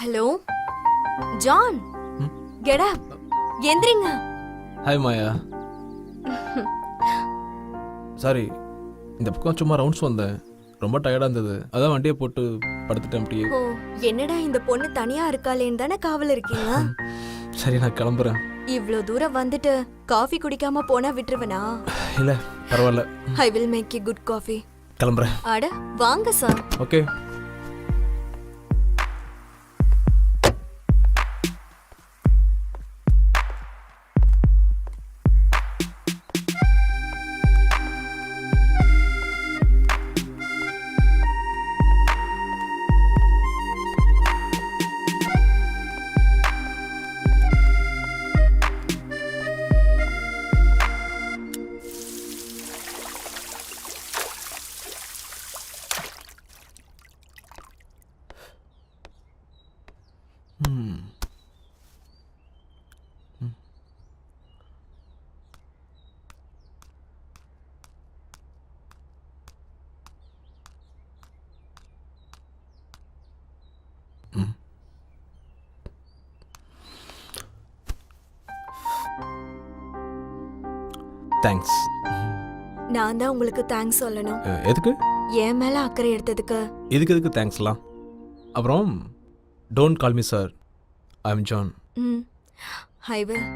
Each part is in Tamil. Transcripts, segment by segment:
ஹலோ ஜான், கெட் அப், எந்திரிங்க. ஹாய் மாயா. சாரி, இந்த பக்கம் சும்மா ரவுண்ட்ஸ் வந்தேன். ரொம்ப டயர்டாக இருந்தது, அதான் வண்டியை போட்டு படுத்துட்டேன் அப்படியே. ஓ, என்னடா இந்த பொண்ணு தனியா இருக்காளேன்னு தானே காவல் இருக்கீங்க? சரி, நான் கிளம்புறேன். இவ்ளோ தூரம் வந்துட்டு காஃபி குடிக்காம போனா விட்டுருவனா? இல்லை பரவாயில்ல, I will make you good coffee. கிளம்புறேன். அட வாங்க சார். ஓகே. தேங்க்ஸ். நான் தான் உங்களுக்கு தேங்க்ஸ் சொல்லணும். எதுக்கு? என் மேல அக்கறை எடுத்ததுக்கு. எதுக்கு தேங்க்ஸ்லாம்? அப்புறம் don't call me sir, I am John. I will.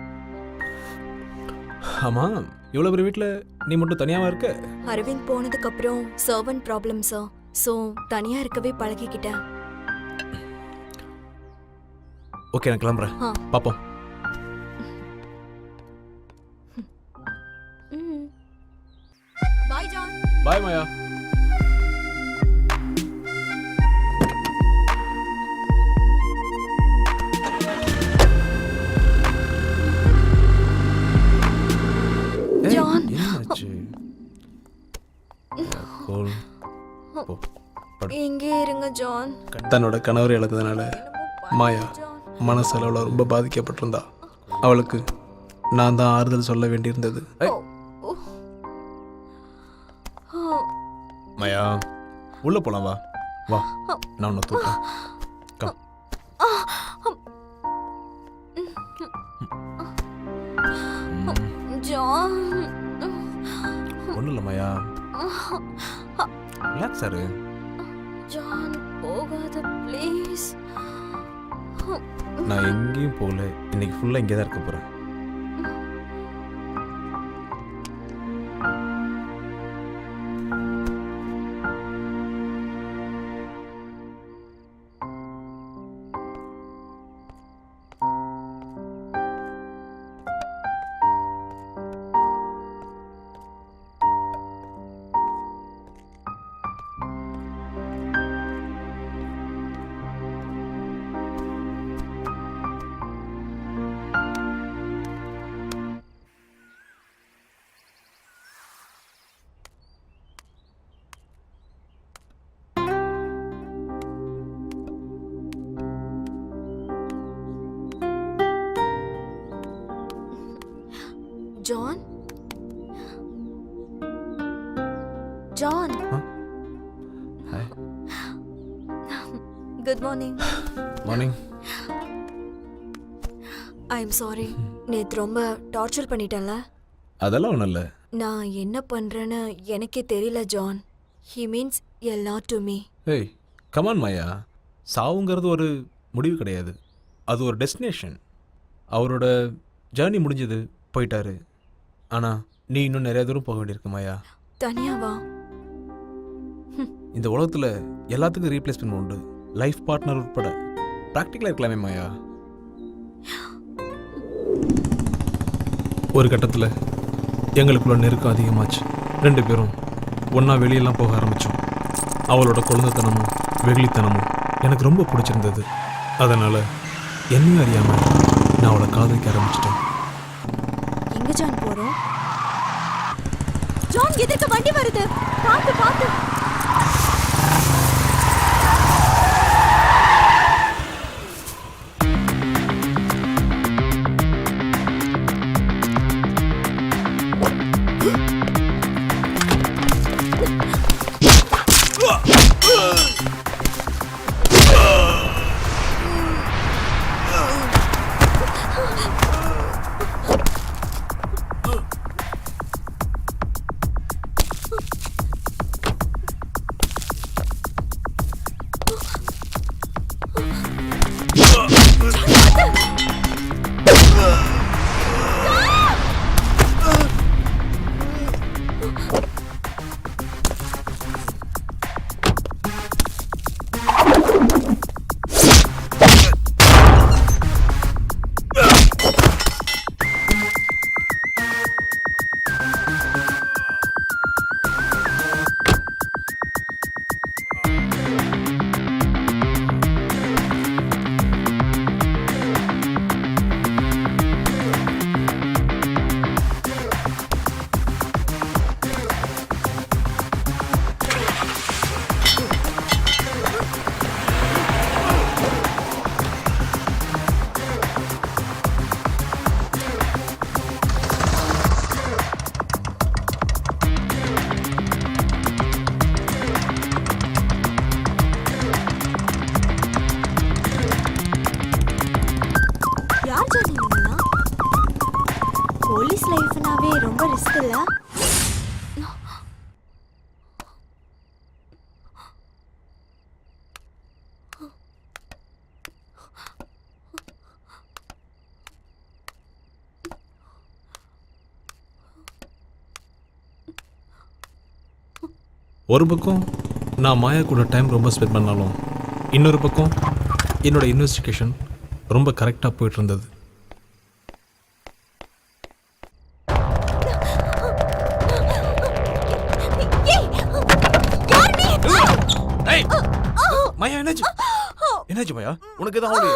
ஆமாம், இவ்வளோ பெரிய வீட்டில் நீ மட்டும் தனியாவா இருக்க? அரவிந்த் போனதுக்கு அப்புறம் சர்வன்ட் ப்ராப்ளம் சார், ஸோ தனியா இருக்கவே பழகிக்கிட்டேன். ஓகே, நான் கிளம்புறேன். பார்ப்போம். பாய் ஜான். பாய் மாயா. ஜான். எங்கே இருங்க ஜான். தன்னோட கணவரை இழந்ததுனால மாயா மனசளவில் ரொம்ப பாதிக்கப்பட்டிருந்தா. அவளுக்கு நான் தான் ஆறுதல் சொல்ல வேண்டியிருந்தது. மாயா, உள்ள போலாம், வா வா, நான் உன்னை தூக்கேன். ஜான். ஒன்றும் இல்லை மாயா, ரிலாக்ஸ் ஆரு. ஜான் போகாத ப்ளீஸ். நான் எங்கேயும் போகல, இன்னைக்கு ஃபுல்லாக இங்கே தான் இருக்க போகிறேன். John? John? Hi. Good morning. Morning. I'm sorry. நேத்து ரொம்ப டார்ச்சர் பண்ணிட்டேன்ல? அதெல்லாம் ஒன்றும் இல்லை. நான் என்ன பண்றேன்னு எனக்கே தெரியல John. He means a lot to me. ஏய், கமான் மாயா, சாவுங்கிறது ஒரு முடிவு கிடையாது, அது ஒரு டெஸ்டினேஷன். அவரோட ஜேர்னி முடிஞ்சது, போயிட்டாரு. ஆனால் நீ இன்னும் நிறைய தூரம் போக வேண்டியிருக்கு மாயா. தனியாவா? இந்த உலகத்தில் எல்லாத்துக்கும் ரீப்ளேஸ்மெண்ட் உண்டு, லைஃப் பார்ட்னர் உட்பட. ப்ராக்டிக்கலாக இருக்கலாமே மாயா. ஒரு கட்டத்தில் எங்களுக்குள்ள நெருக்கம் அதிகமாச்சு. 2 பேரும் ஒன்றா வெளியெல்லாம் போக ஆரம்பித்தோம். அவளோட குழந்தைத்தனமும் வெகுளித்தனமும் எனக்கு ரொம்ப பிடிச்சிருந்தது. அதனால் என்னையும் அறியாமல் நான் அவளை காதலிக்க ஆரம்பிச்சிட்டேன். எங்க ஜான் போறோம்? ஜான், எதுக்கு வண்டி வருது? பாத்து பாத்து. போலீஸ் லைஃப்னாவே ரொம்ப ரிஸ்க் இல்ல? ஒரு பக்கம் நான் மாயா கூட டைம் ரொம்ப ஸ்பெண்ட் பண்ணாலும் இன்னொரு பக்கம் என்னோட இன்வெஸ்டிகேஷன் ரொம்ப கரெக்டாக போயிட்டு இருந்தது. மாயா என்னாச்சு? என்னாச்சு மாயா? உனக்கு எதாவது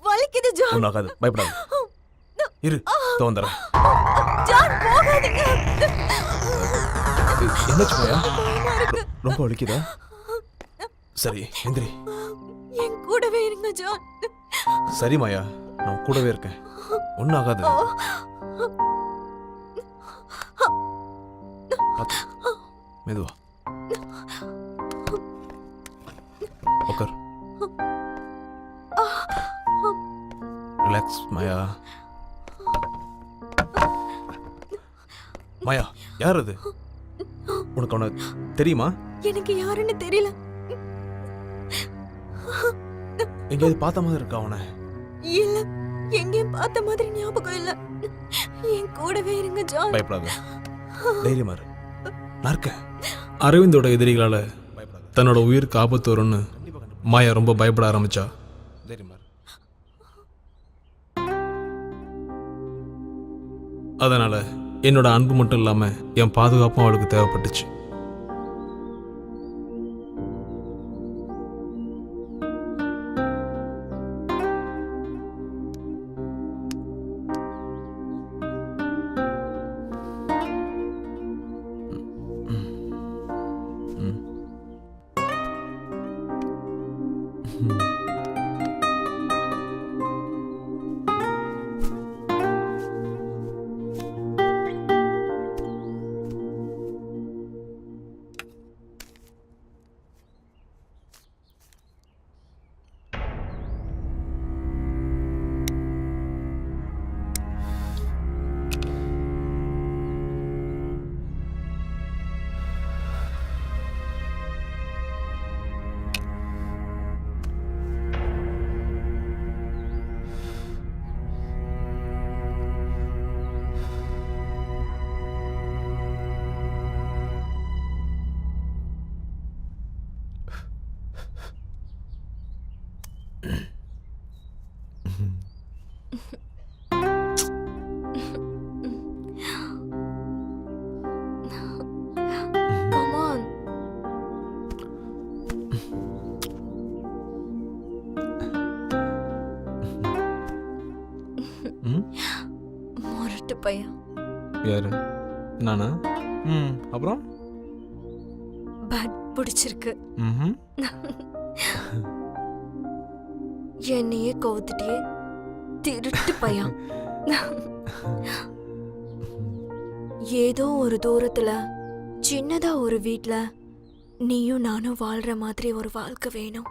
வலிக்குது ஜான். ஒன்றாகாது, பயப்படாது. இரு, வந்துடுறேன். ஜான் போகாதீங்க. என்னாச்சு மாயா? ரொம்ப வலிக்குதா? சரி, எந்திரி. என் கூடவே இருங்க ஜான். சரி மாயா, நான் கூடவே இருக்கேன். ஒன்றும் ஆகாது. பார்த்து, மெதுவா உட்கார். ரிலாக்ஸ் மாயா. மாயா, யார் அது? உனக்கு அவனை தெரியுமா? எனக்கு யாருன்னு தெரியல. எங்கேயாவது பார்த்த மாதிரி இருக்கா அவனை? இல்ல, எங்கேயும் பார்த்த மாதிரி ஞாபகம் இல்ல. என் கூடவே இருங்க ஜான். பயப்படாத, தைரியமா இரு, நான் இருக்கேன். அரவிந்தோட எதிரிகளால தன்னோட உயிருக்கு ஆபத்து வரும்னு மாயா ரொம்ப பயப்பட ஆரம்பிச்சா. அதனால என்னோட அன்பு மட்டும் இல்லாம என் பாதுகாப்பும் அவளுக்கு தேவைப்பட்டுச்சு. Come on. முரட்டு பையன். யாரு? நானா? அப்புறம் பேட் பிடிச்சிருக்கு. ம்ஹும். என்னையே கவுத்துட்டியே திருட்டு பையன். ஏதோ ஒரு தூரத்துல சின்னதா ஒரு வீட்ல நீயும் நானும் வாழ்ற மாதிரி ஒரு வாழ்க்கை வேணும்.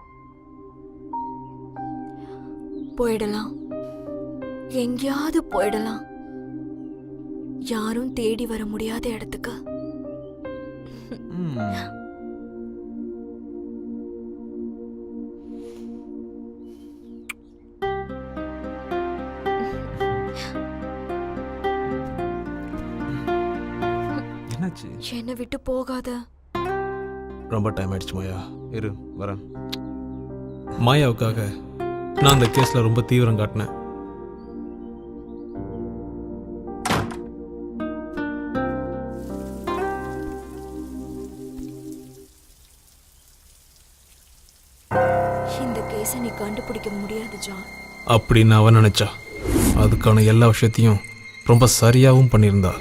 போயிடலாம், எங்கேயாவது போயிடலாம், யாரும் தேடி வர முடியாத இடத்துக்கு. என்னாச்சு? என்னை விட்டு போகாத. ரொம்ப டைம் ஆயிடுச்சு மாயா, இரு வரேன். மாயாவுக்காக நான் அந்த கேஸ்ல ரொம்ப தீவிரம் காட்டினேன். இந்த கேஸை நீ கண்டுபிடிக்க முடியாது ஜான். அப்படின்னு அவன் நினைச்சா அதுக்கான எல்லா விஷயத்தையும் ரொம்ப சரியாகவும் பண்ணியிருந்தா.